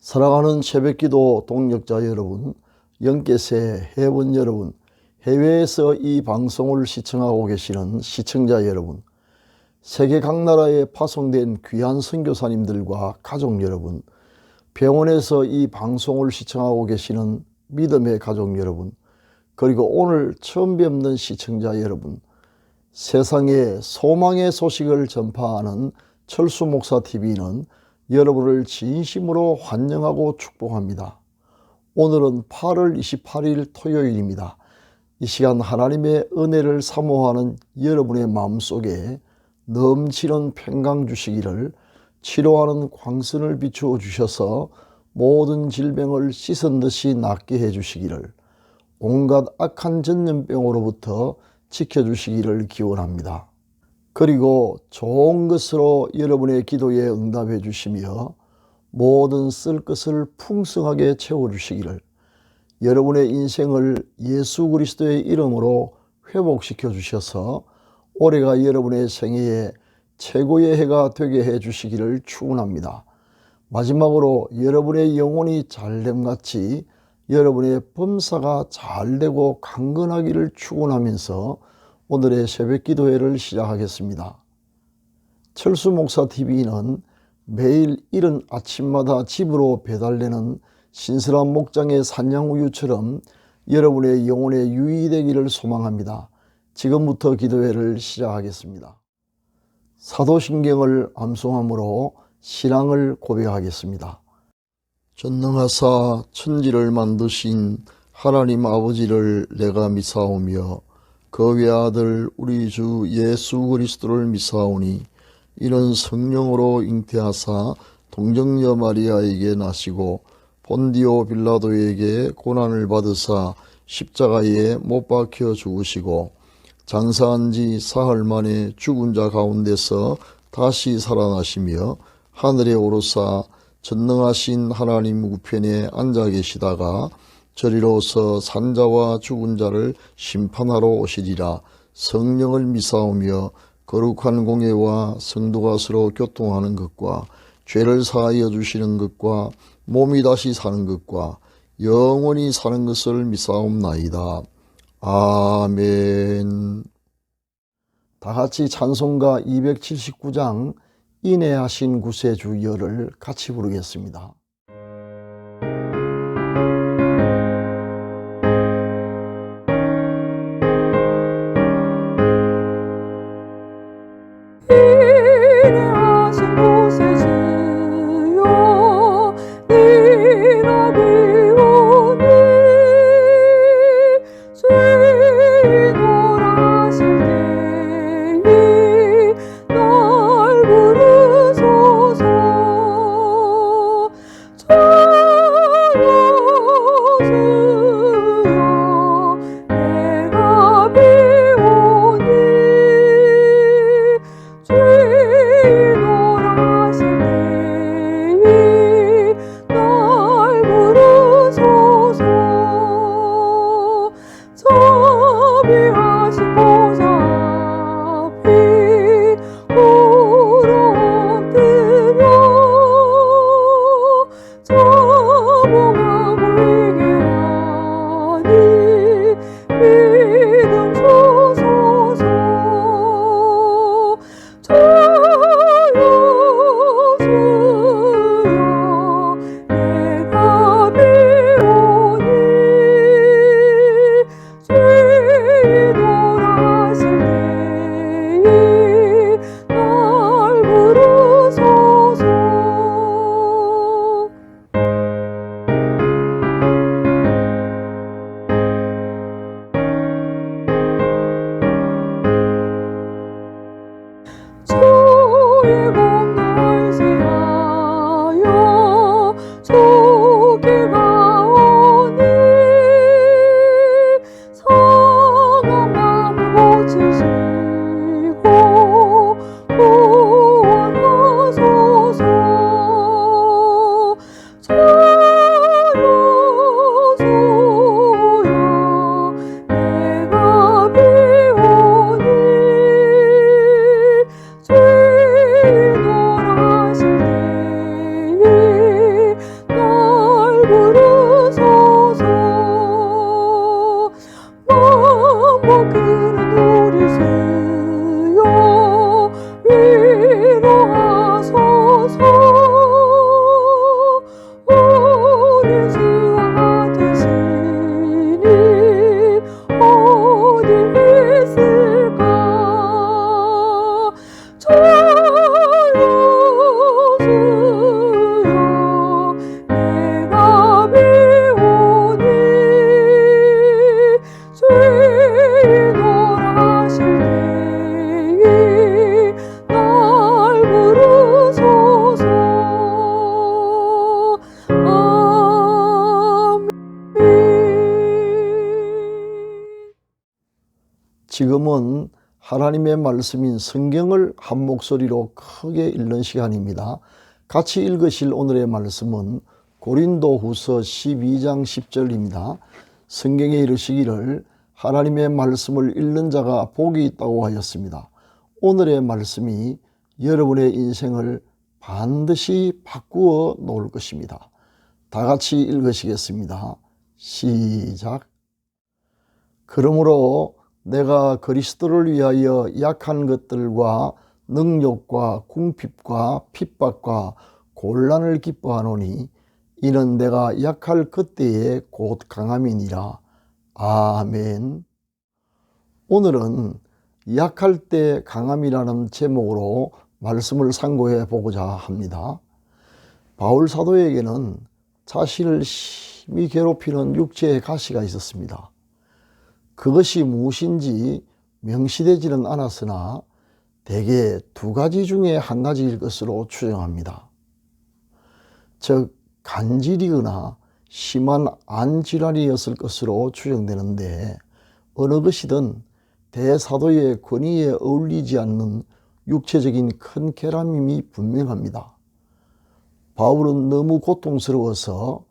사랑하는 새벽기도 동역자 여러분, 영계세 회원 여러분, 해외에서 이 방송을 시청하고 계시는 시청자 여러분, 세계 각 나라에 파송된 귀한 선교사님들과 가족 여러분, 병원에서 이 방송을 시청하고 계시는 믿음의 가족 여러분, 그리고 오늘 처음 뵙는 시청자 여러분, 세상에 소망의 소식을 전파하는 철수목사TV는 여러분을 진심으로 환영하고 축복합니다. 오늘은 8월 28일 토요일입니다. 이 시간 하나님의 은혜를 사모하는 여러분의 마음속에 넘치는 평강 주시기를, 치료하는 광선을 비추어 주셔서 모든 질병을 씻은 듯이 낫게 해주시기를, 온갖 악한 전염병으로부터 지켜주시기를 기원합니다. 그리고 좋은 것으로 여러분의 기도에 응답해 주시며 모든 쓸 것을 풍성하게 채워주시기를, 여러분의 인생을 예수 그리스도의 이름으로 회복시켜 주셔서 올해가 여러분의 생애에 최고의 해가 되게 해 주시기를 축원합니다. 마지막으로 여러분의 영혼이 잘됨같이 여러분의 범사가 잘되고 강건하기를 축원하면서 오늘의 새벽기도회를 시작하겠습니다. 철수목사TV는 매일 이른 아침마다 집으로 배달되는 신선한 목장의 산양우유처럼 여러분의 영혼에 유의되기를 소망합니다. 지금부터 기도회를 시작하겠습니다. 사도신경을 암송함으로 신앙을 고백하겠습니다. 전능하사 천지를 만드신 하나님 아버지를 내가 믿사오며 그 외아들 우리 주 예수 그리스도를 믿사오니, 이는 성령으로 잉태하사 동정녀 마리아에게 나시고 본디오 빌라도에게 고난을 받으사 십자가에 못 박혀 죽으시고 장사한 지 사흘 만에 죽은 자 가운데서 다시 살아나시며 하늘에 오르사 전능하신 하나님 우편에 앉아 계시다가 저리로서 산자와 죽은 자를 심판하러 오시리라. 성령을 믿사오며 거룩한 공예와 성도가 서로 교통하는 것과 죄를 사하여 주시는 것과 몸이 다시 사는 것과 영원히 사는 것을 믿사옵나이다. 아멘. 다같이 찬송가 279장 인애하신 구세주여를 같이 부르겠습니다. 지금은 하나님의 말씀인 성경을 한 목소리로 크게 읽는 시간입니다. 같이 읽으실 오늘의 말씀은 고린도후서 12장 10절입니다. 성경에 이르시기를 하나님의 말씀을 읽는 자가 복이 있다고 하였습니다. 오늘의 말씀이 여러분의 인생을 반드시 바꾸어 놓을 것입니다. 다 같이 읽으시겠습니다. 시작. 그러므로 내가 그리스도를 위하여 약한 것들과 능욕과 궁핍과 핍박과 곤란을 기뻐하노니 이는 내가 약할 그때에 곧 강함이니라. 아멘. 오늘은 약할 때 강함이라는 제목으로 말씀을 상고해 보고자 합니다. 바울 사도에게는 자신을 심히 괴롭히는 육체의 가시가 있었습니다. 그것이 무엇인지 명시되지는 않았으나 대개 두 가지 중에 한 가지일 것으로 추정합니다. 즉 간질이거나 심한 안질환이었을 것으로 추정되는데 어느 것이든 대사도의 권위에 어울리지 않는 육체적인 큰 결함임이 분명합니다. 바울은 너무 고통스러워서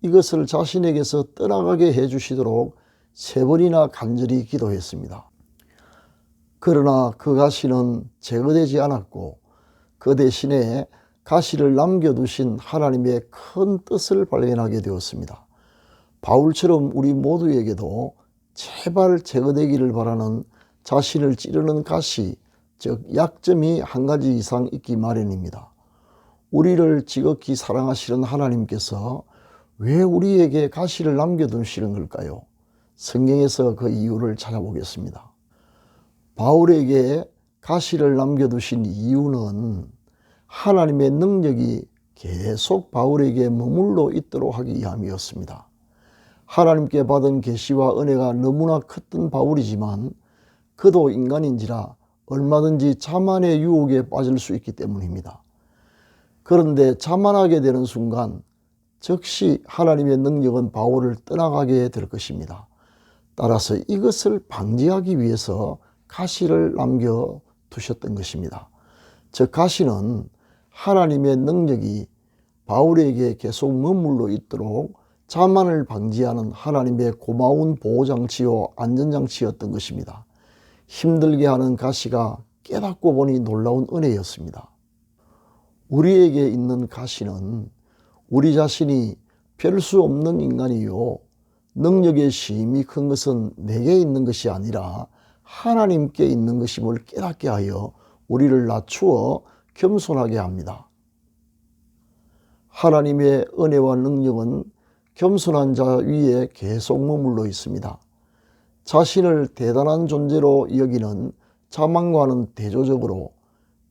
이것을 자신에게서 떠나가게 해주시도록 3번이나 간절히 기도했습니다. 그러나 그 가시는 제거되지 않았고 그 대신에 가시를 남겨두신 하나님의 큰 뜻을 발견하게 되었습니다. 바울처럼 우리 모두에게도 제발 제거되기를 바라는 자신을 찌르는 가시, 즉 약점이 한 가지 이상 있기 마련입니다. 우리를 지극히 사랑하시는 하나님께서 왜 우리에게 가시를 남겨두시는 걸까요? 성경에서 그 이유를 찾아보겠습니다. 바울에게 가시를 남겨두신 이유는 하나님의 능력이 계속 바울에게 머물러 있도록 하기 위함이었습니다. 하나님께 받은 계시와 은혜가 너무나 컸던 바울이지만 그도 인간인지라 얼마든지 자만의 유혹에 빠질 수 있기 때문입니다. 그런데 자만하게 되는 순간 즉시 하나님의 능력은 바울을 떠나가게 될 것입니다. 따라서 이것을 방지하기 위해서 가시를 남겨두셨던 것입니다. 즉 가시는 하나님의 능력이 바울에게 계속 머물러 있도록 자만을 방지하는 하나님의 고마운 보호장치요 안전장치였던 것입니다. 힘들게 하는 가시가 깨닫고 보니 놀라운 은혜였습니다. 우리에게 있는 가시는 우리 자신이 별 수 없는 인간이요 능력의 심이 큰 것은 내게 있는 것이 아니라 하나님께 있는 것임을 깨닫게 하여 우리를 낮추어 겸손하게 합니다. 하나님의 은혜와 능력은 겸손한 자 위에 계속 머물러 있습니다. 자신을 대단한 존재로 여기는 자만과는 대조적으로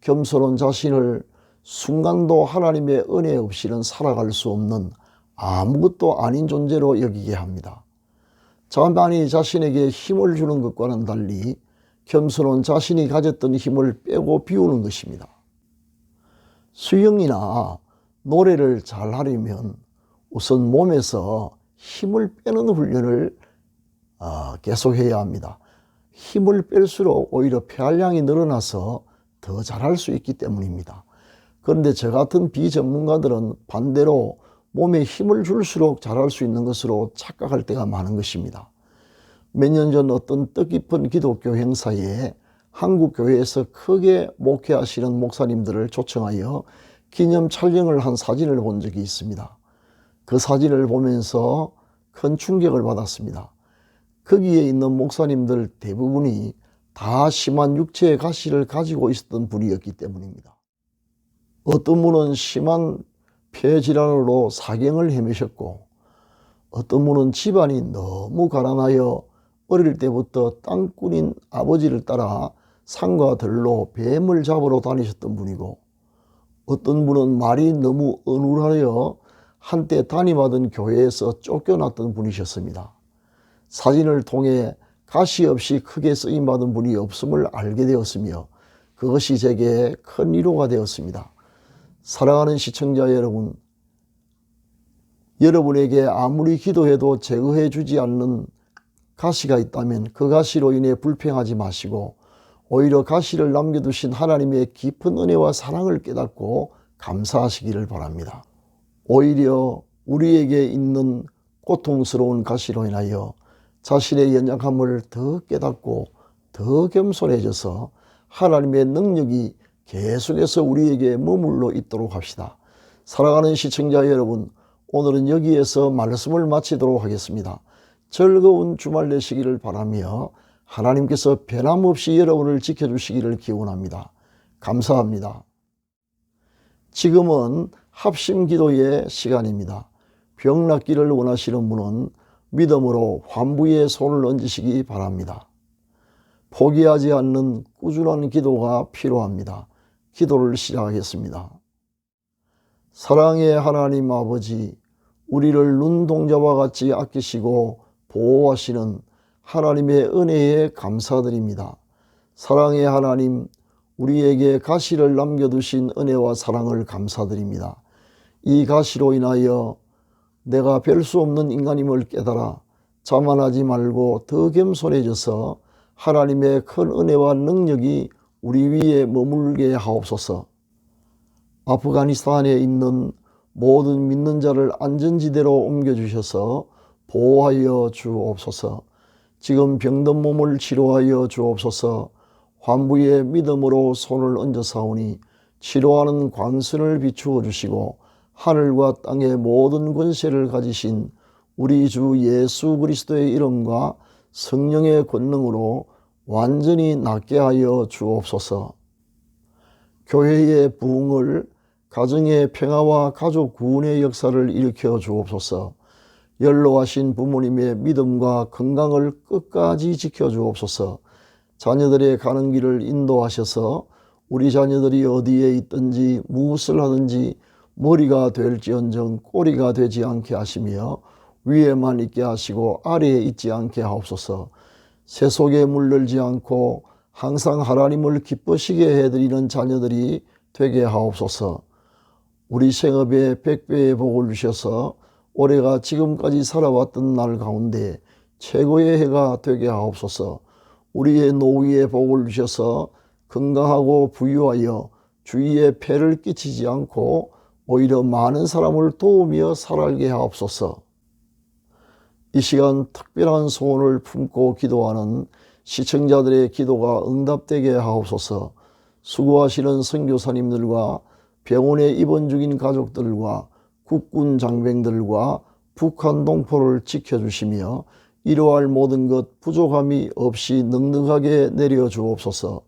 겸손한 자신을 순간도 하나님의 은혜 없이는 살아갈 수 없는 아무것도 아닌 존재로 여기게 합니다. 자만이 자신에게 힘을 주는 것과는 달리 겸손한 자신이 가졌던 힘을 빼고 비우는 것입니다. 수영이나 노래를 잘 하려면 우선 몸에서 힘을 빼는 훈련을 계속해야 합니다. 힘을 뺄수록 오히려 폐활량이 늘어나서 더 잘할 수 있기 때문입니다. 그런데 저 같은 비전문가들은 반대로 몸에 힘을 줄수록 잘할 수 있는 것으로 착각할 때가 많은 것입니다. 몇 년 전 어떤 뜻깊은 기독교 행사에 한국 교회에서 크게 목회하시는 목사님들을 초청하여 기념 촬영을 한 사진을 본 적이 있습니다. 그 사진을 보면서 큰 충격을 받았습니다. 거기에 있는 목사님들 대부분이 다 심한 육체의 가시를 가지고 있었던 분이었기 때문입니다. 어떤 분은 심한 폐질환으로 사경을 헤매셨고 어떤 분은 집안이 너무 가난하여 어릴 때부터 땅꾼인 아버지를 따라 산과 들로 뱀을 잡으러 다니셨던 분이고 어떤 분은 말이 너무 어눌하여 한때 담임하던 교회에서 쫓겨났던 분이셨습니다. 사진을 통해 가시 없이 크게 쓰임받은 분이 없음을 알게 되었으며 그것이 제게 큰 위로가 되었습니다. 사랑하는 시청자 여러분, 여러분에게 아무리 기도해도 제거해 주지 않는 가시가 있다면 그 가시로 인해 불평하지 마시고 오히려 가시를 남겨두신 하나님의 깊은 은혜와 사랑을 깨닫고 감사하시기를 바랍니다. 오히려 우리에게 있는 고통스러운 가시로 인하여 자신의 연약함을 더 깨닫고 더 겸손해져서 하나님의 능력이 계속해서 우리에게 머물러 있도록 합시다. 사랑하는 시청자 여러분, 오늘은 여기에서 말씀을 마치도록 하겠습니다. 즐거운 주말 되시기를 바라며 하나님께서 변함없이 여러분을 지켜주시기를 기원합니다. 감사합니다. 지금은 합심기도의 시간입니다. 병 낫기를 원하시는 분은 믿음으로 환부에 손을 얹으시기 바랍니다. 포기하지 않는 꾸준한 기도가 필요합니다. 기도를 시작하겠습니다. 사랑의 하나님 아버지, 우리를 눈동자와 같이 아끼시고 보호하시는 하나님의 은혜에 감사드립니다. 사랑의 하나님, 우리에게 가시를 남겨두신 은혜와 사랑을 감사드립니다. 이 가시로 인하여 내가 별 수 없는 인간임을 깨달아 자만하지 말고 더 겸손해져서 하나님의 큰 은혜와 능력이 우리 위에 머물게 하옵소서. 아프가니스탄에 있는 모든 믿는 자를 안전지대로 옮겨주셔서 보호하여 주옵소서. 지금 병든 몸을 치료하여 주옵소서. 환부에 믿음으로 손을 얹어 사오니 치료하는 광선을 비추어 주시고 하늘과 땅의 모든 권세를 가지신 우리 주 예수 그리스도의 이름과 성령의 권능으로 완전히 낫게 하여 주옵소서. 교회의 부흥을, 가정의 평화와 가족 구원의 역사를 일으켜 주옵소서. 연로하신 부모님의 믿음과 건강을 끝까지 지켜 주옵소서. 자녀들의 가는 길을 인도하셔서 우리 자녀들이 어디에 있든지 무엇을 하든지 머리가 될지언정 꼬리가 되지 않게 하시며 위에만 있게 하시고 아래에 있지 않게 하옵소서. 세속에 물들지 않고 항상 하나님을 기쁘시게 해드리는 자녀들이 되게 하옵소서. 우리 생업에 100배의 복을 주셔서 올해가 지금까지 살아왔던 날 가운데 최고의 해가 되게 하옵소서. 우리의 노후에 복을 주셔서 건강하고 부유하여 주위에 폐를 끼치지 않고 오히려 많은 사람을 도우며 살아가게 하옵소서. 이 시간 특별한 소원을 품고 기도하는 시청자들의 기도가 응답되게 하옵소서. 수고하시는 선교사님들과 병원에 입원 중인 가족들과 국군 장병들과 북한 동포를 지켜주시며 이루어할 모든 것 부족함이 없이 넉넉하게 내려주옵소서.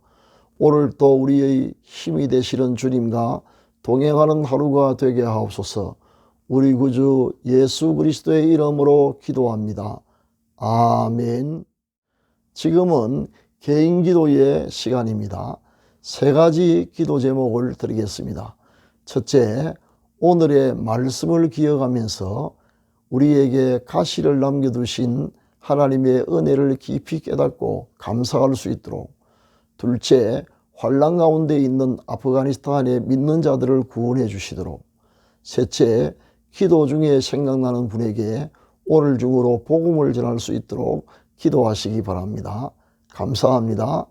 오늘 또 우리의 힘이 되시는 주님과 동행하는 하루가 되게 하옵소서. 우리 구주 예수 그리스도의 이름으로 기도합니다. 아멘. 지금은 개인기도의 시간입니다. 세 가지 기도 제목을 드리겠습니다. 첫째, 오늘의 말씀을 기억하면서 우리에게 가시를 남겨두신 하나님의 은혜를 깊이 깨닫고 감사할 수 있도록. 둘째, 환난 가운데 있는 아프가니스탄의 믿는 자들을 구원해 주시도록. 셋째, 기도 중에 생각나는 분에게 오늘 중으로 복음을 전할 수 있도록 기도하시기 바랍니다. 감사합니다.